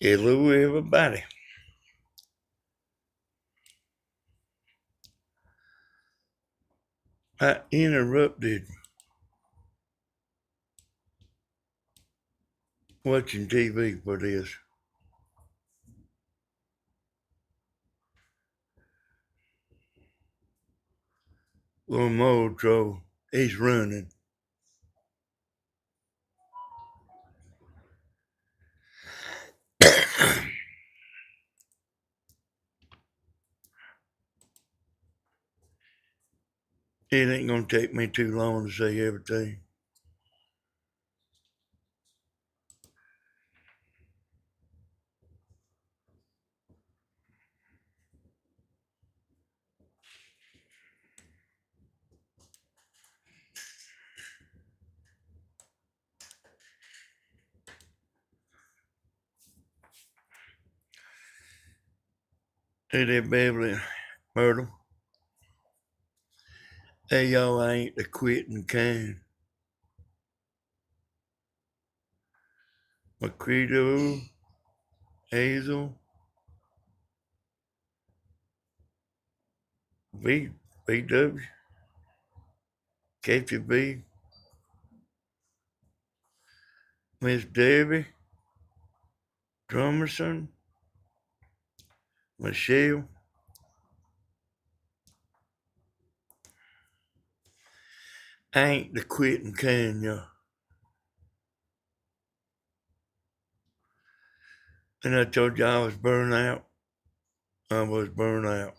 Hello, everybody. I interrupted watching TV for this. Little Mojo, he's running. It ain't gonna take me too long to say everything. Hey there, Beverly Myrtle. Hey, y'all, I ain't the quitting kind. Macredo, Hazel, BW, KTB, Miss Debbie, Drummerson, Michelle. I ain't the quitting kind, y'all. And I told you I was burned out. I was burned out.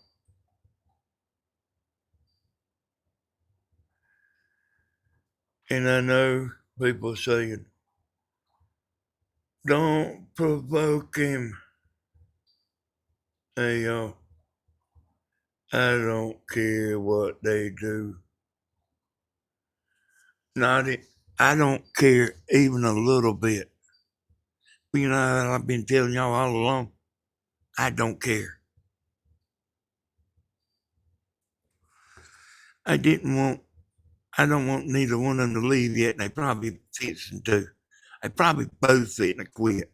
And I know people saying, don't provoke him. Hey, y'all, I don't care what they do. I don't care even a little bit. You know, I've been telling y'all all along, I don't care. I don't want neither one of them to leave yet, and they probably fixing to. They probably both fitting to quit.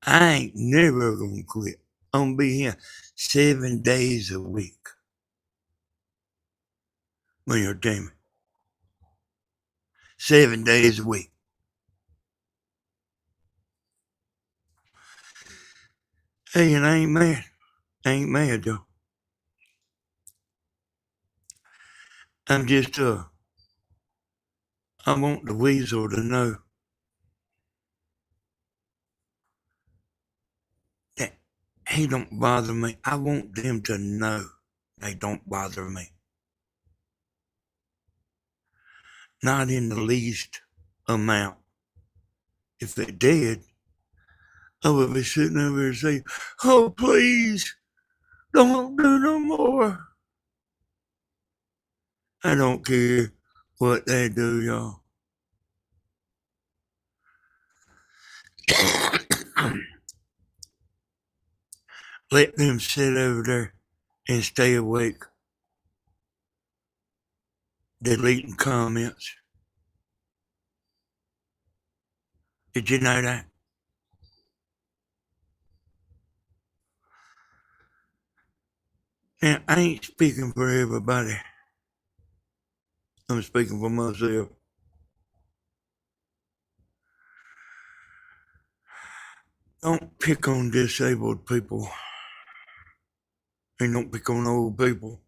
I ain't never gonna quit. I'm gonna be here 7 days a week. When you're Tammy. 7 days a week. Hey, and I ain't mad. I ain't mad though. I'm just I want the weasel to know that he don't bother me. I want them to know they don't bother me. Not in the least amount. If they did, I would be sitting over here saying, oh, please, don't do no more. I don't care what they do, y'all. Let them sit over there and stay awake, deleting comments. Did you know that? Now, I ain't speaking for everybody. I'm speaking for myself. Don't pick on disabled people. And don't pick on old people.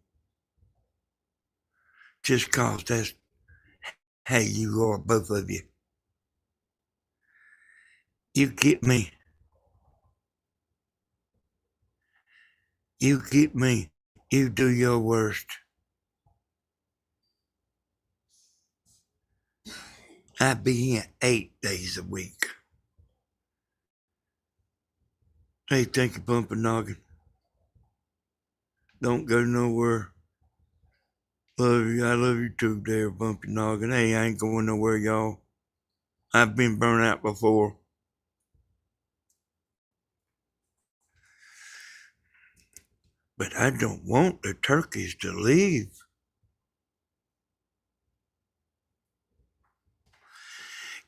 Just cause that's how you are, both of you. You get me. You get me. You do your worst. I be here 8 days a week. Hey, thank you, Bumpin' Noggin. Don't go nowhere. Love you. I love you too, there, Bumpin' Noggin. Hey, I ain't going nowhere, y'all. I've been burnt out before. But I don't want the turkeys to leave.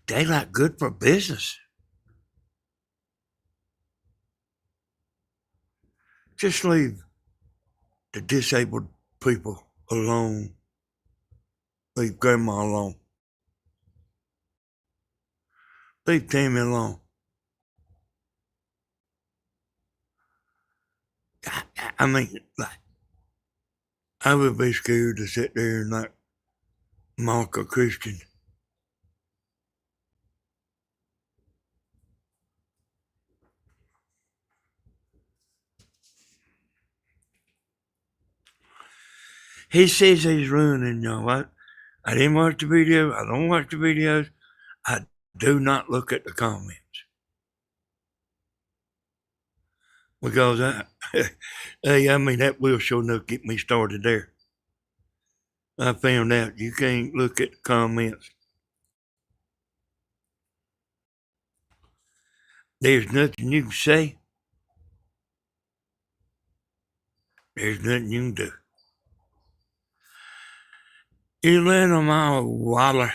They like good for business. Just leave the disabled people alone. Leave Grandma alone. Leave Tammy alone. I mean, like, I would be scared to sit there and like mock a Christian. He says he's ruining y'all. I didn't watch the video. I don't watch the videos. I do not look at the comments. Because hey, I mean, that will sure enough get me started there. I found out you can't look at the comments. There's nothing you can say. There's nothing you can do. You let them all waller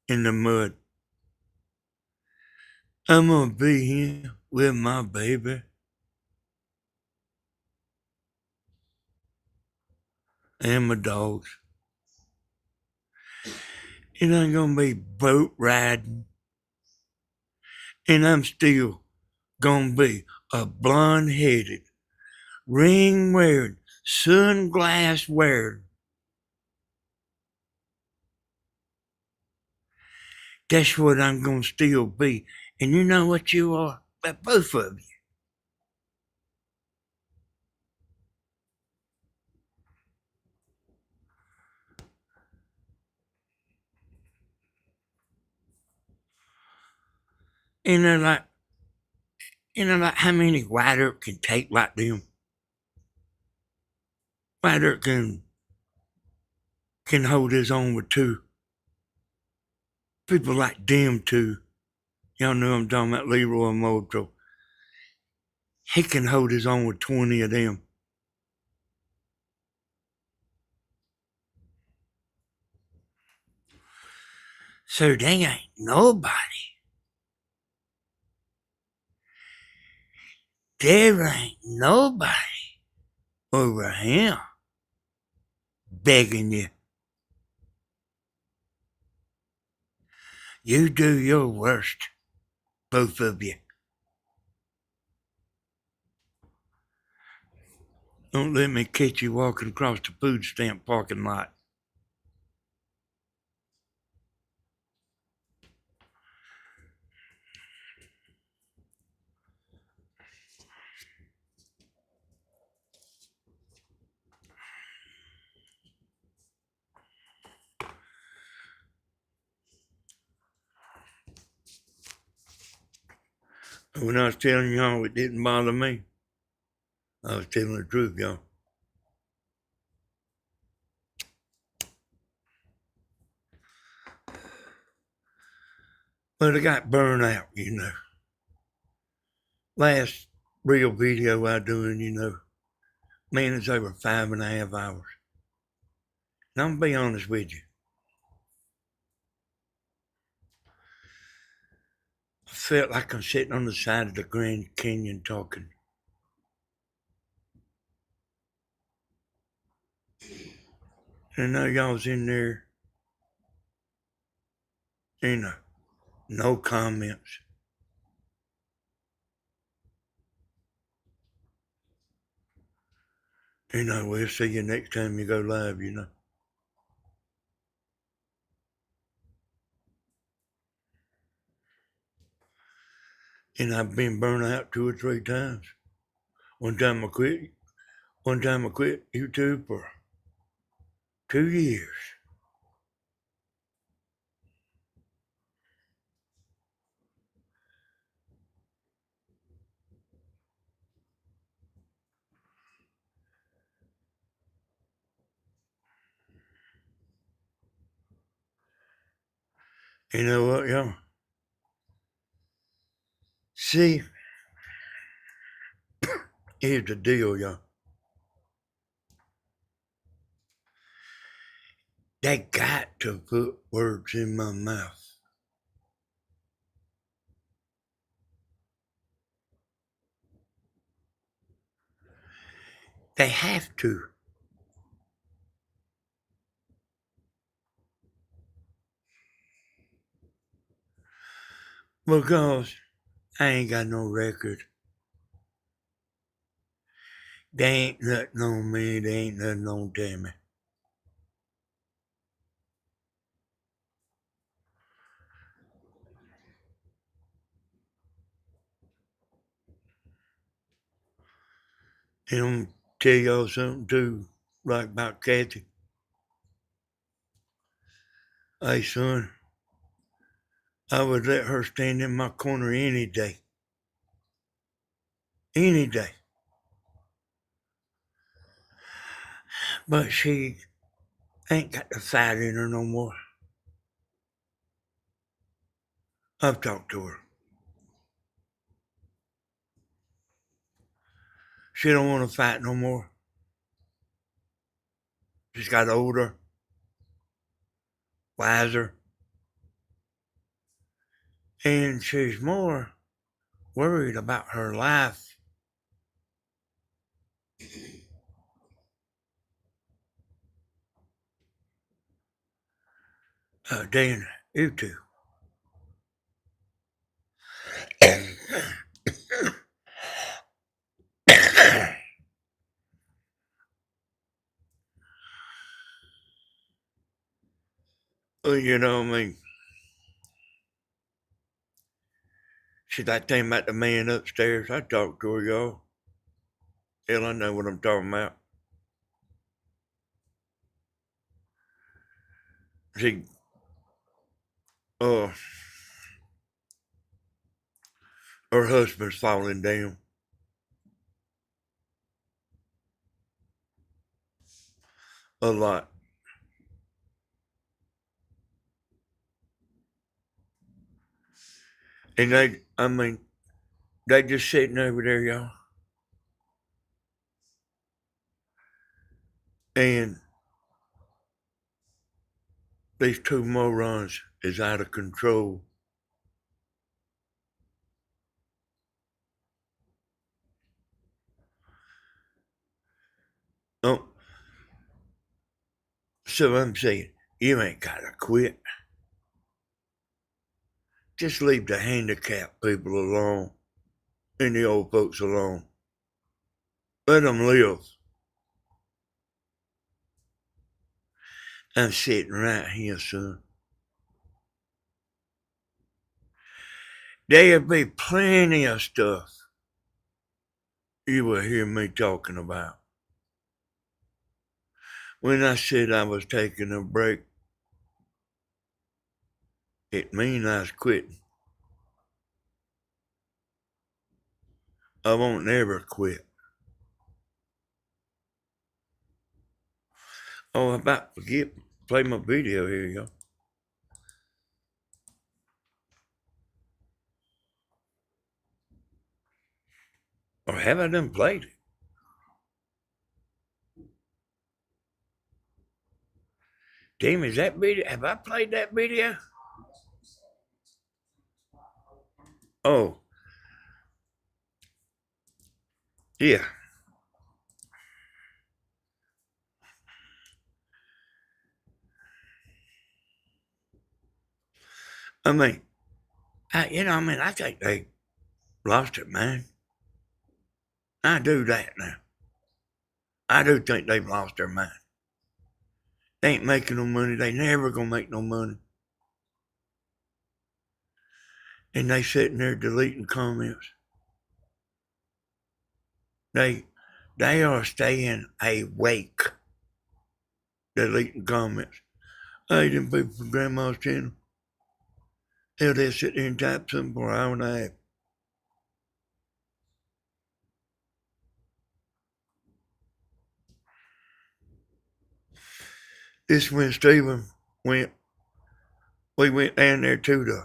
in the mud. I'm gonna be here with my baby and my dogs. It ain't gonna be boat riding. And I'm still gonna be a blonde headed, ring wearing, sunglass wearing. That's what I'm gonna still be. And you know what you are? Both of you. And they're like, like how many White Earp can take like them? White Earp can hold his own with two. People like them too. Y'all know I'm talking about Leroy Mojo. He can hold his own with 20 of them. So they ain't nobody. There ain't nobody over here begging you. You do your worst, both of you. Don't let me catch you walking across the food stamp parking lot. When I was telling y'all it didn't bother me, I was telling the truth, y'all. But I got burned out, you know. Last real video I doing, you know, man, it's over 5.5 hours. And I'm gonna be honest with you. I felt like I'm sitting on the side of the Grand Canyon talking. And I know y'all's in there, you know, no comments. You know, we'll see you next time you go live, you know. And I've been burned out 2 or 3 times. One time I quit. One time I quit YouTube for 2 years. You know what, y'all? See, Here's the deal, y'all. They got to put words in my mouth. They have to. Because I ain't got no record. They ain't nothing on me. They ain't nothing on Tammy. And I'm gonna tell y'all something too, like about Kathy. Hey, son, I would let her stand in my corner any day. Any day. But she ain't got the fight in her no more. I've talked to her. She don't want to fight no more. She's got older, wiser, and she's more worried about her life. Dan, you two. You know what I mean? She's that thing about the man upstairs. I talked to her, y'all. Hell, I know what I'm talking about. She, uh, her husband's falling down. A lot. And they just sitting over there, y'all. And these two morons is out of control. Oh, so I'm saying, you ain't gotta quit. Just leave the handicapped people alone and the old folks alone. Let them live. I'm sitting right here, son. There'll be plenty of stuff you will hear me talking about. When I said I was taking a break, it means I was quitting. I won't never quit. Oh, I about to forget, play my video here, y'all. Or have I done played it? Damn, is that video? Have I played that video? Oh, yeah. I mean, I think they lost it, man. I do that now. I do think they've lost their mind. They ain't making no money. They never gonna make no money. And they sitting there deleting comments. They are staying awake, deleting comments. Hey, them people from Grandma's channel. Hell, they sit there and type something for an hour and a half. This when Stephen we went down there to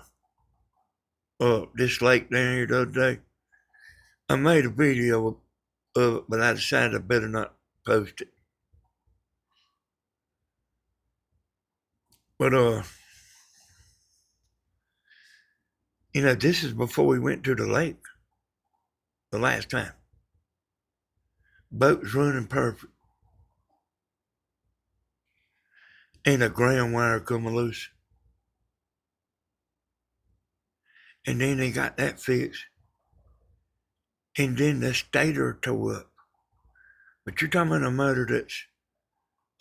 this lake down here the other day. I made a video of it, but I decided I better not post it. But this is before we went to the lake the last time. Boat was running perfect. And a ground wire come loose. And then they got that fixed. And then the stator tore up. But you're talking about a motor that's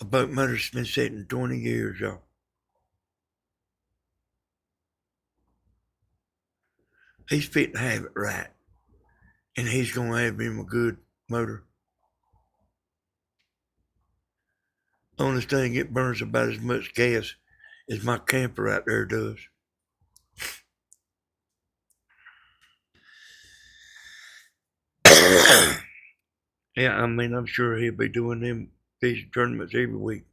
a boat motor that's been sitting 20 years, y'all. He's fit to have it right. And he's going to have him a good motor. Only thing, it burns about as much gas as my camper out there does. Yeah, I mean, I'm sure he'll be doing them fishing tournaments every week.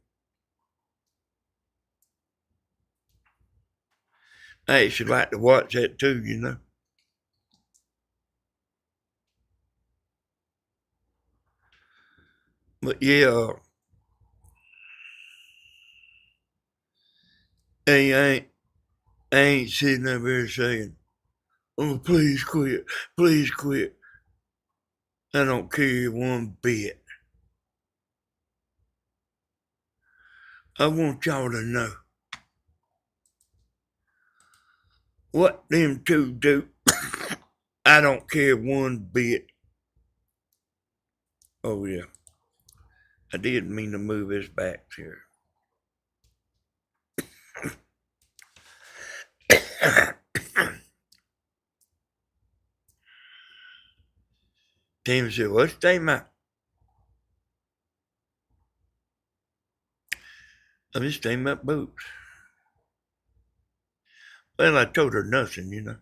I actually like to watch that too. But yeah, I ain't sitting up here saying, "Oh, please quit, please quit." I don't care one bit. I want y'all to know what them two do. I don't care one bit. Oh yeah, I didn't mean to move his back here. Tammy said, "What's Tammy?" I'm just talking about boots. Well, I told her nothing.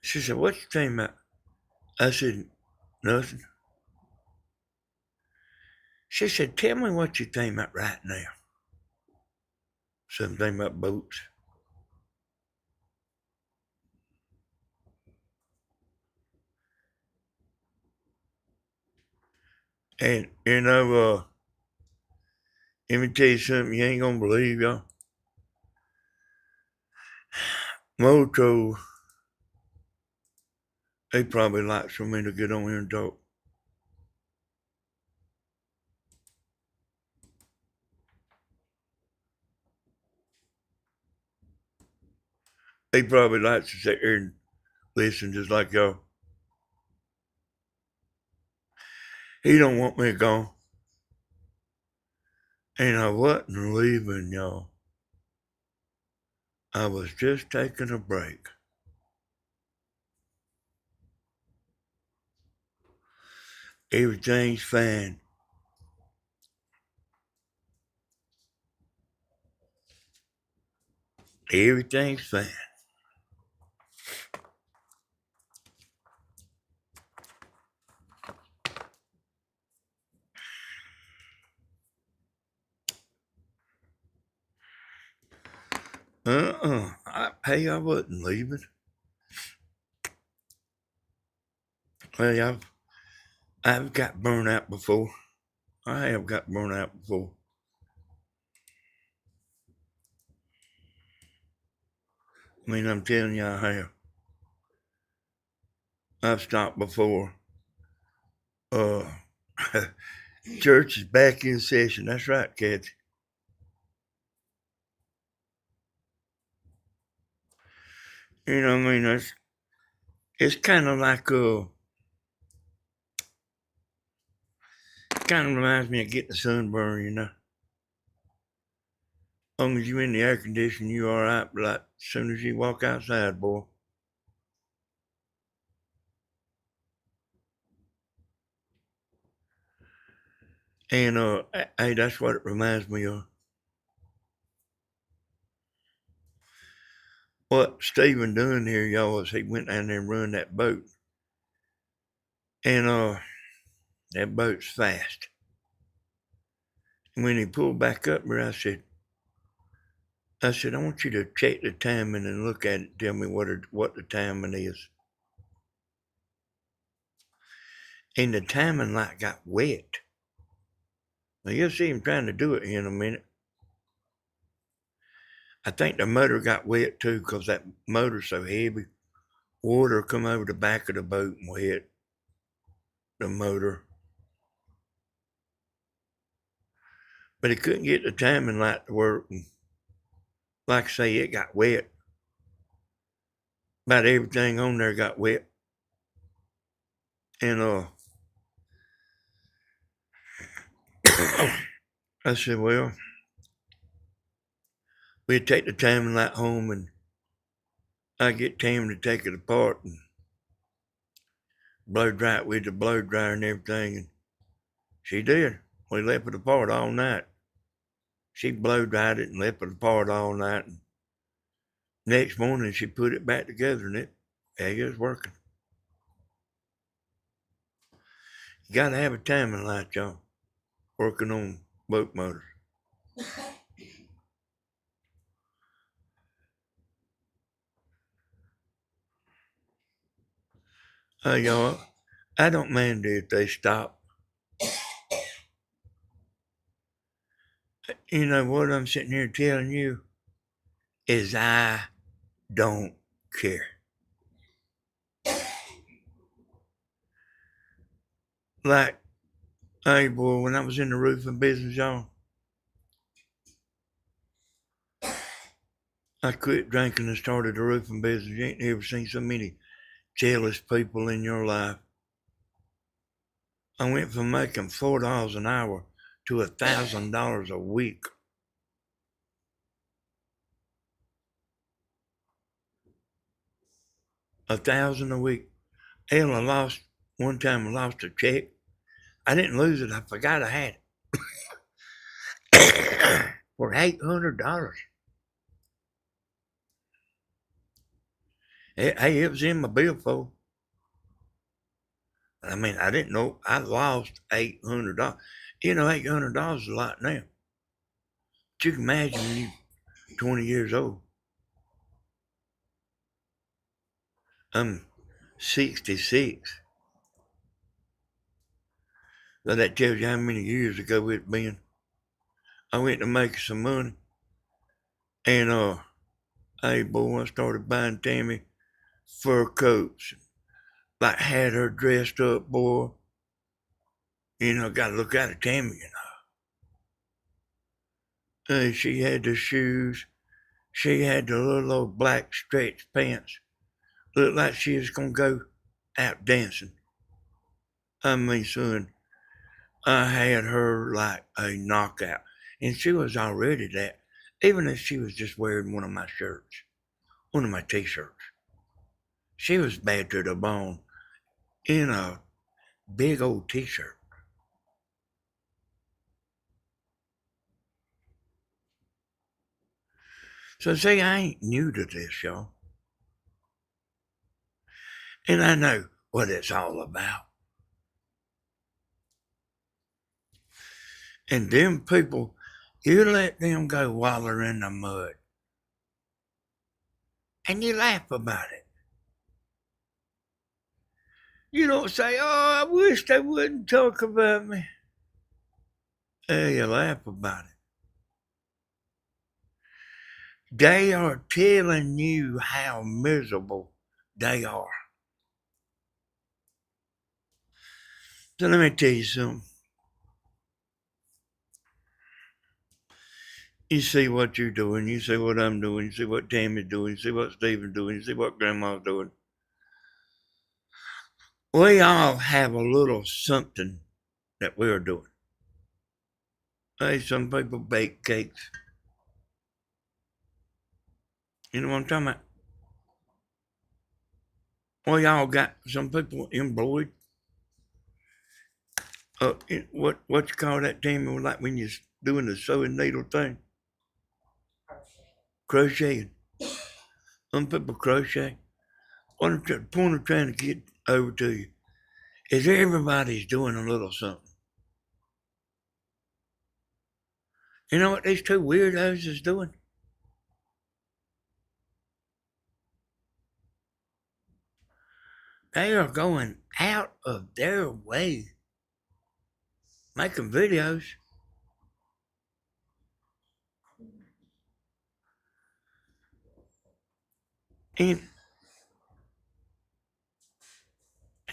She said, "What you talking about?" I said, "Nothing." She said, "Tell me what you talking about right now." Something about boots. And, let me tell you something you ain't gonna believe, y'all. Moto, they probably like for me to get on here and talk. They probably like to sit here and listen just like y'all. He don't want me gone. And I wasn't leaving, y'all. I was just taking a break. Everything's fine. Everything's fine. Hey, I wasn't leaving. Well, I've got burnt out before. I have got burnt out before. I mean, I'm telling you, I have. I've stopped before. Uh, church is back in session. That's right, kids. I mean, it's kind of like kind of reminds me of getting a sunburn. As long as you're in the air conditioning, you all right. But like, as soon as you walk outside, boy. And hey, that's what it reminds me of. What Stephen done here, y'all, is he went down there and run that boat. And that boat's fast. And when he pulled back up there, I said, I want you to check the timing and look at it. Tell me what the timing is. and the timing light got wet. Now you'll see him trying to do it in a minute. I think the motor got wet too because that motor's so heavy. Water come over the back of the boat and wet the motor. But he couldn't get the timing light to work. And like I say, it got wet. About everything on there got wet. And I said, well, we'd take the timing light home and I'd get Tammy to take it apart and blow dry it with the blow dryer and everything. And she did. We left it apart all night. She blow dried it and left it apart all night. And next morning she put it back together and it was working. You gotta have a timing light, y'all, working on boat motors. Y'all, I don't mind if they stop. You know what I'm sitting here telling you is I don't care. Like, hey boy, when I was in the roofing business, y'all, I quit drinking and started the roofing business. You ain't ever seen so many jealous people in your life. I went from making $4 an hour to $1,000 a week. $1,000 a week. Hell, one time I lost a check. I didn't lose it. I forgot I had it. For $800. Hey, it was in my billfold. I mean, I didn't know I lost $800. You know, $800 is a lot now. But you can imagine when you're 20 years old. I'm 66. So that tells you how many years ago it's been. I went to make some money. And hey boy, I started buying Tammy fur coats. Like had her dressed up, boy. You know, gotta look out of Tammy, you know. And she had the shoes. She had the little old black stretch pants. Looked like she was gonna go out dancing. I mean, son, I had her like a knockout. And she was already that, even if she was just wearing one of my shirts, one of my t-shirts. She was bad to the bone in a big old t-shirt. So see, I ain't new to this, y'all. And I know what it's all about. And them people, you let them go waller in the mud. And you laugh about it. You don't say, oh, I wish they wouldn't talk about me. You laugh about it. They are telling you how miserable they are. So let me tell you something. You see what you're doing, you see what I'm doing, you see what Tammy's doing, you see what Stephen's doing, you see what Grandma's doing. We all have a little something that we're doing. Hey, some people bake cakes. You know what I'm talking about? We all got some people embroidered. What you call that, Tammy? Like when you're doing the sewing needle thing? Crocheting. Some people crochet. The point I'm trying to get over to you is everybody's doing a little something. You know what these two weirdos is doing? They are going out of their way making videos. And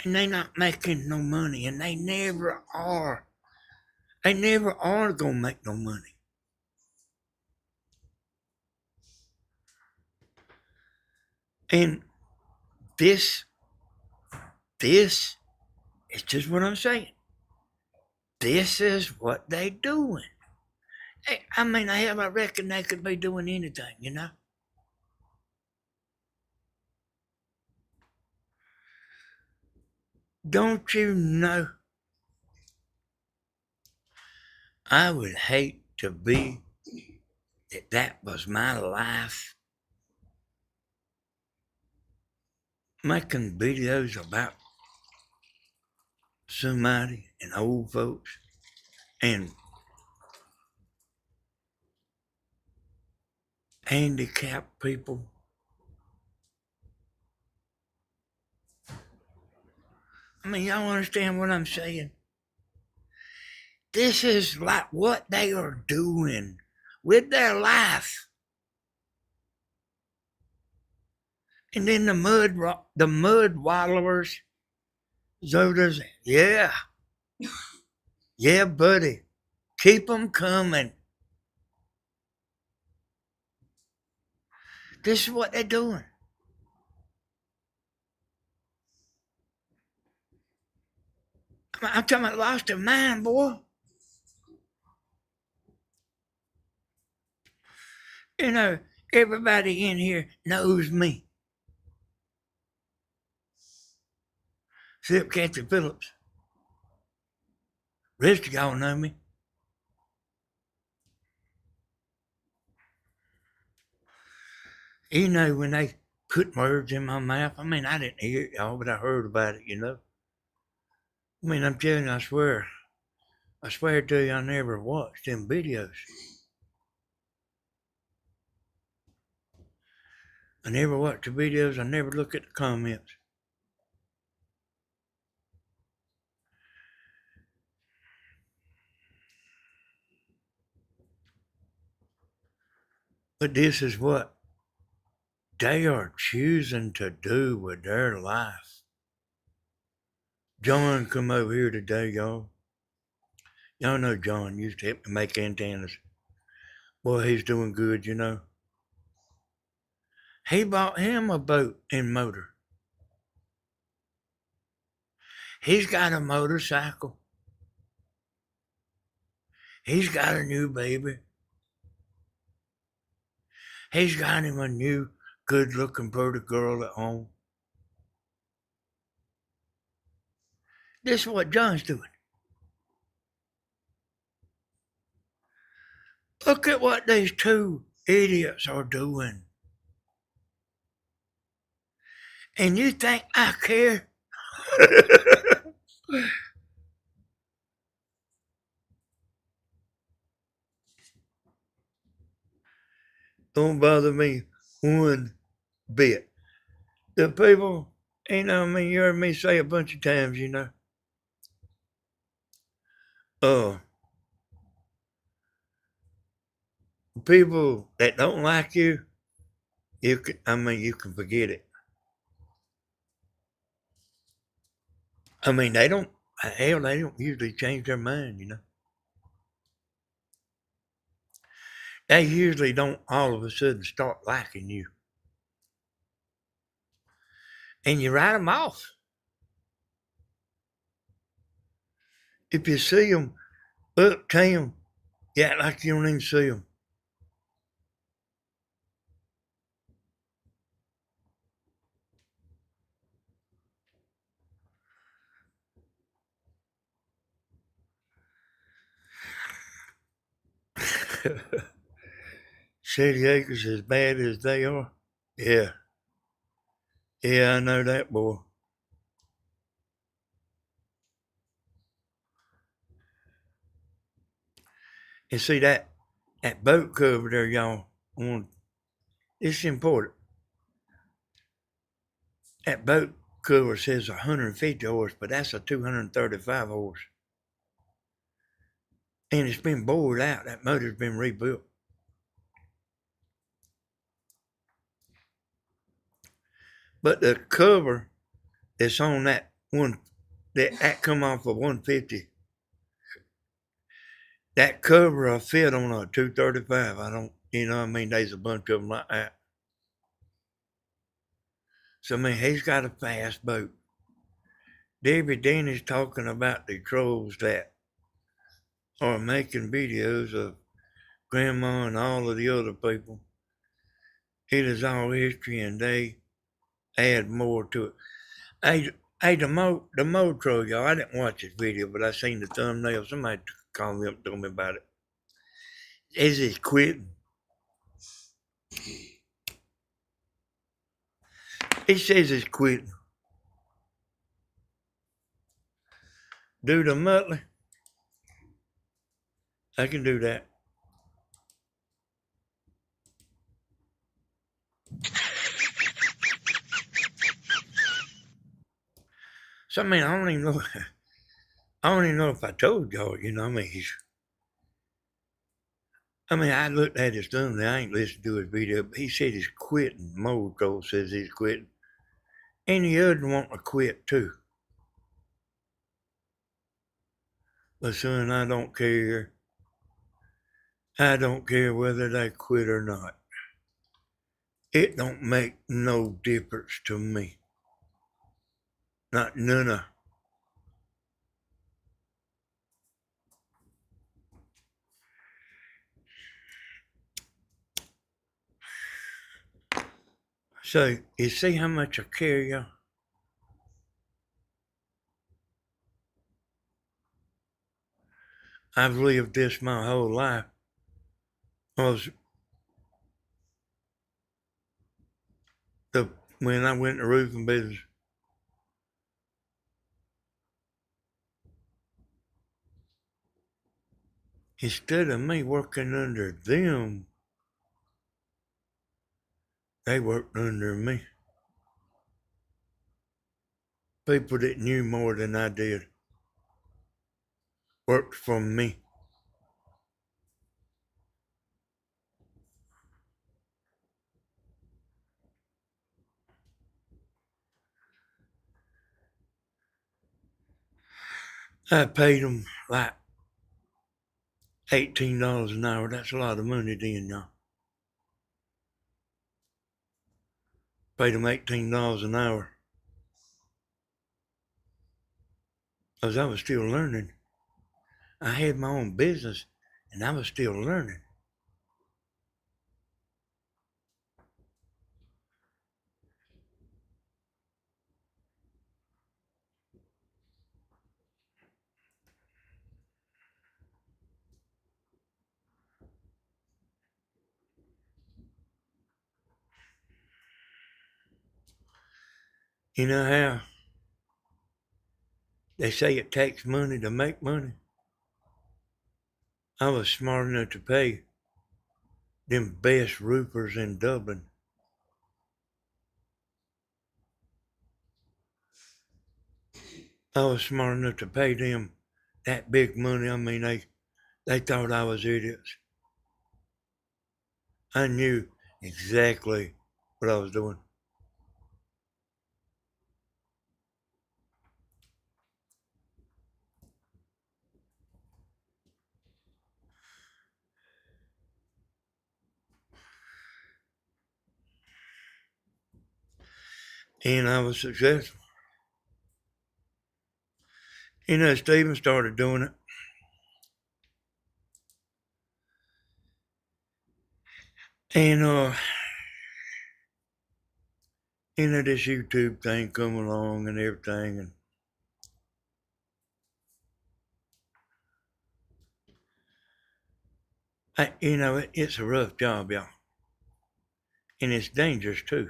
they not making no money, and they never are. They never are gonna make no money. And this is just what I'm saying. This is what they doing. I mean, hell, I reckon they could be doing anything, you know? Don't you know? I would hate to be that was my life. Making videos about somebody and old folks and handicapped people. I mean, y'all understand what I'm saying? This is like what they are doing with their life. And then the mud wallowers, Zodas, yeah, yeah, buddy, keep them coming. This is what they're doing. I'm talking about lost their mind, boy. You know, everybody in here knows me. Except Kathy Phillips. The rest of y'all know me. You know, when they put words in my mouth, I mean, I didn't hear it, y'all, but I heard about it, you know. I mean, I'm telling you, I swear to you, I never watched them videos. I never watched the videos. I never look at the comments. But this is what they are choosing to do with their life. John come over here today, y'all. Y'all know John used to help me make antennas. Boy, he's doing good, you know. He bought him a boat and motor. He's got a motorcycle. He's got a new baby. He's got him a new, good-looking, pretty girl at home. This is what John's doing. Look at what these two idiots are doing. And you think I care? Don't bother me one bit. The people, you know, I mean, you heard me say a bunch of times, you know. Uh, people that don't like you, you can forget it. I mean, they don't usually change their mind, you know. They usually don't all of a sudden start liking you. And you write them off. If you see them uptown, you act like you don't even see them. City Acres as bad as they are? Yeah. Yeah, I know that, boy. And see that boat cover there, y'all. It's important. That boat cover says 150 horse, but that's a 235 horse. And it's been bored out. That motor's been rebuilt. But the cover that's on that one, that come off of 150, that cover will fit on a 235. I don't, there's a bunch of them like that. So, he's got a fast boat. Debbie Denny's talking about the trolls that are making videos of Grandma and all of the other people. It is all history, and they add more to it. The Mo troll, y'all. I didn't watch this video, but I seen the thumbnail. Somebody called me up and told me about it. Is it quitting? It says it's quitting. Do the Muttley? I can do that. So, I don't even know. I don't even know if I told y'all, I looked at his thumbnail. I ain't listened to his video, but he said he's quitting. Mojo says he's quitting. Any other want to quit too. But son, I don't care. I don't care whether they quit or not. It don't make no difference to me. Not none of. So, you see how much I care, y'all? I've lived this my whole life. When I went to roofing business, instead of me working under them, they worked under me. People that knew more than I did worked for me. I paid them like $18 an hour. That's a lot of money then, y'all. Paid them $18 an hour. Because I was still learning. I had my own business and I was still learning. You know how they say it takes money to make money? I was smart enough to pay them best roofers in Dublin. I was smart enough to pay them that big money. They thought I was idiots. I knew exactly what I was doing. And I was successful. Steven started doing it. And, this YouTube thing come along and everything. And it's a rough job, y'all. And it's dangerous too.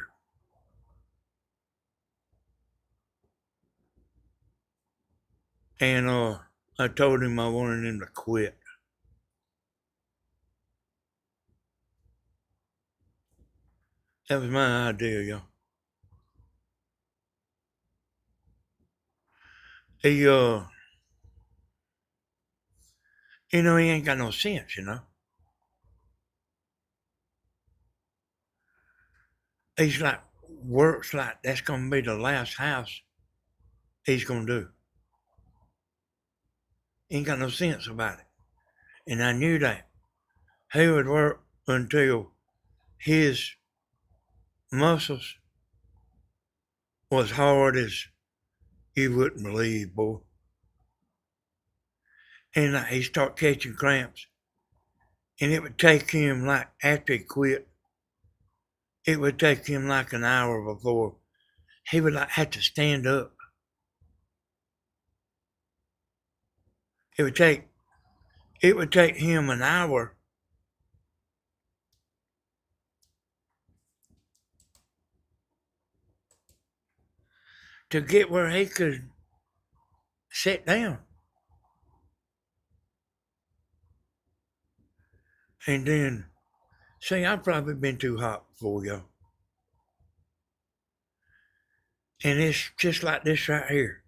And I told him I wanted him to quit. That was my idea, y'all. he, he ain't got no sense. He's like, works like that's going to be the last house he's going to do. He ain't got no sense about it. And I knew that. He would work until his muscles was hard as you wouldn't believe, boy. And he'd start catching cramps. And it would take him, like, after he quit, it would take him like an hour before he would like have to stand up. It would take him an hour to get where he could sit down. And then, see, I've probably been too hot for y'all. And it's just like this right here.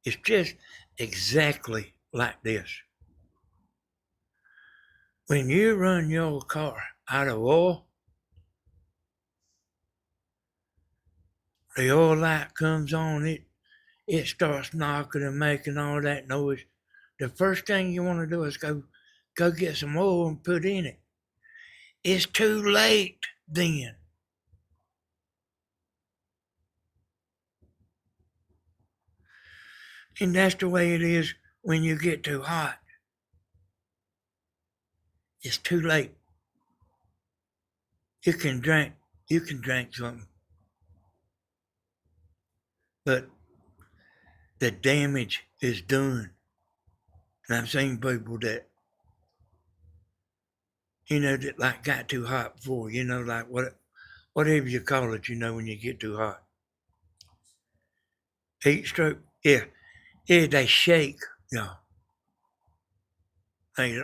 It's just exactly like this. When you run your car out of oil, the oil light comes on, it starts knocking and making all that noise. The first thing you want to do is go get some oil and put in it. It's too late then. And that's the way it is when you get too hot. It's too late. You can drink something. But the damage is done. And I've seen people that, that like got too hot before, like whatever you call it, when you get too hot. Heat stroke, yeah. Yeah, they shake, They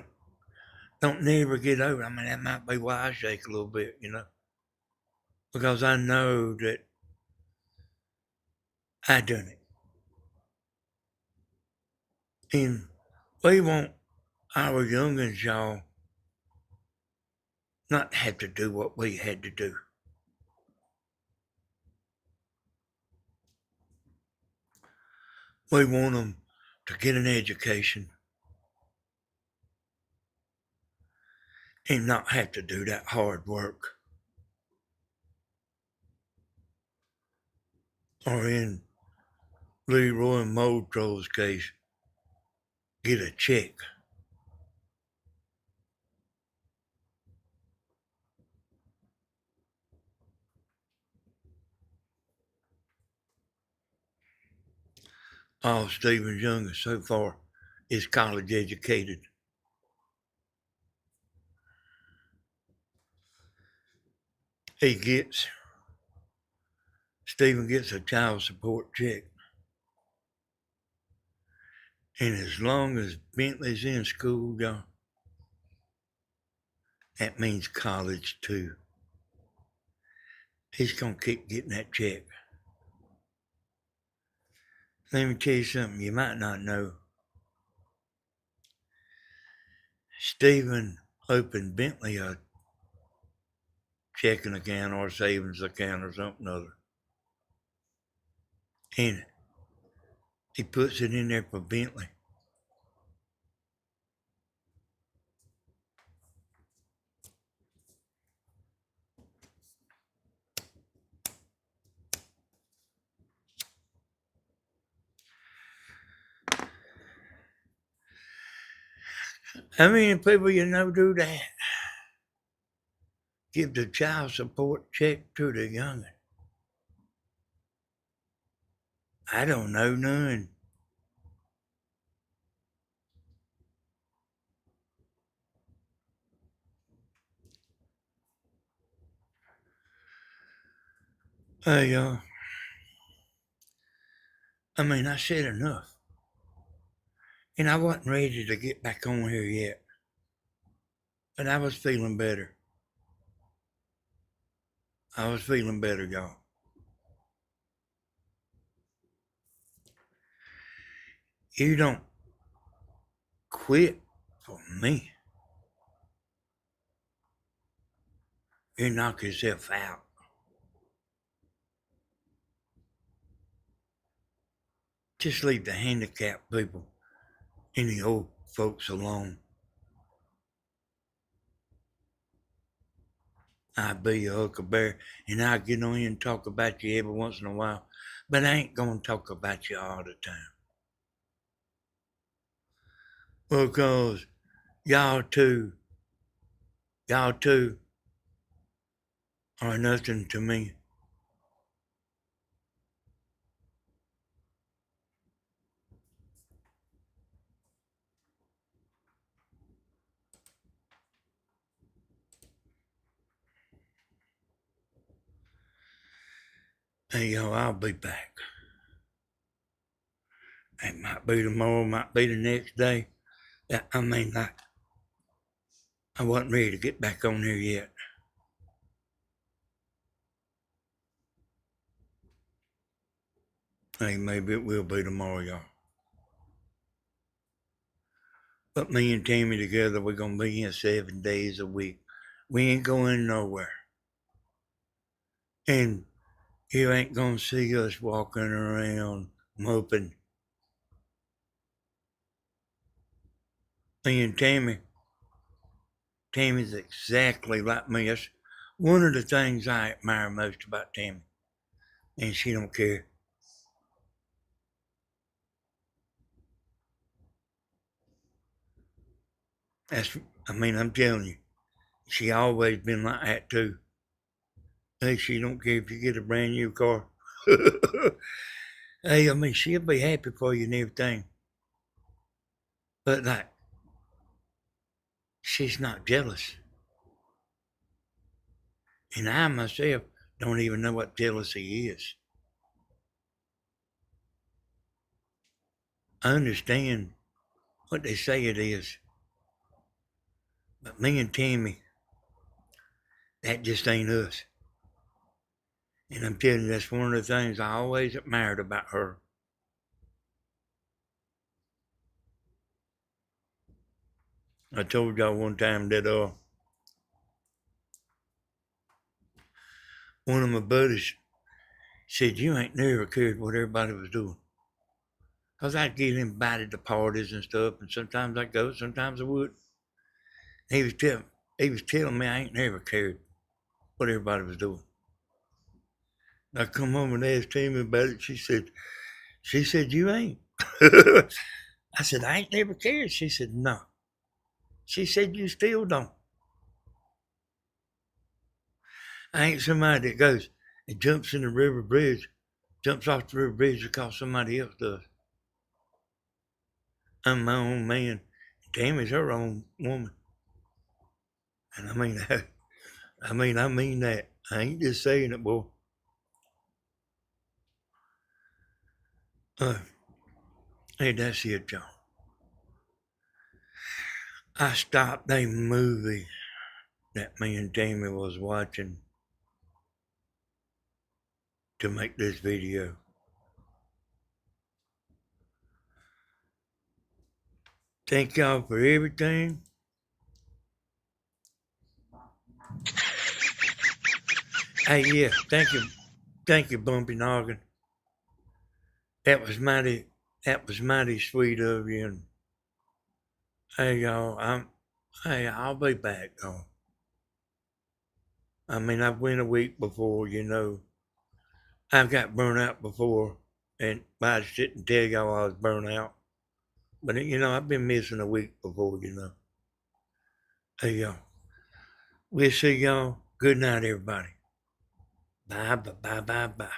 don't never get over. I mean, that might be why I shake a little bit, because I know that I done it. And we want our youngins, y'all, not have to do what we had to do. We want them to get an education and not have to do that hard work. Or in Leroy Motro's case, get a check. All Stephen's youngest so far is college educated. Stephen gets a child support check. And as long as Bentley's in school, y'all, that means college too. He's going to keep getting that check. Let me tell you something you might not know. Stephen opened Bentley a checking account or savings account or something other. And he puts it in there for Bentley. How many people you know do that? Give the child support check to the youngin'. I don't know none. Hey, I said enough. And I wasn't ready to get back on here yet. But I was feeling better. y'all. you don't quit for me, you knock yourself out. Just leave the handicapped people and the old folks alone. I'll be a huckleberry and I'll get on here and talk about you every once in a while, but I ain't gonna talk about you all the time. Because y'all too are nothing to me. Hey, yo, I'll be back. It might be tomorrow, might be the next day. I mean, I wasn't ready to get back on here yet. Hey, maybe it will be tomorrow, y'all. But me and Tammy together, we're going to be here 7 days a week. We ain't going nowhere. And you ain't going to see us walking around moping. Me and Tammy's exactly like me. That's one of the things I admire most about Tammy. And she don't care. I'm telling you, she always been like that too. Hey, she don't care if you get a brand new car. Hey, she'll be happy for you and everything. But like, she's not jealous. And I myself don't even know what jealousy is. I understand what they say it is. But me and Tammy, that just ain't us. And I'm telling you, that's one of the things I always admired about her. I told y'all one time that one of my buddies said, you ain't never cared what everybody was doing. Because I'd get invited to parties and stuff, and sometimes I'd go, sometimes I would. He was telling me I ain't never cared what everybody was doing. I come home and asked Tammy about it. She said, you ain't. I said, I ain't never cared. She said, no. She said, you still don't. I ain't somebody that goes and jumps in the river bridge, jumps off the river bridge because somebody else does. I'm my own man. Tammy's her own woman. And I mean that. I mean that. I ain't just saying it, boy. Hey, that's it, y'all. I stopped a movie that me and Tammy was watching to make this video. Thank y'all for everything. Hey, yeah, thank you, Bumpy Noggin. That was mighty sweet of you. And hey, y'all, I'll be back, though. I've went a week before, I've got burnt out before, and I didn't tell y'all I was burnt out. But, I've been missing a week before. Hey, y'all. We'll see y'all. Good night, everybody. Bye, bye, bye, bye, bye.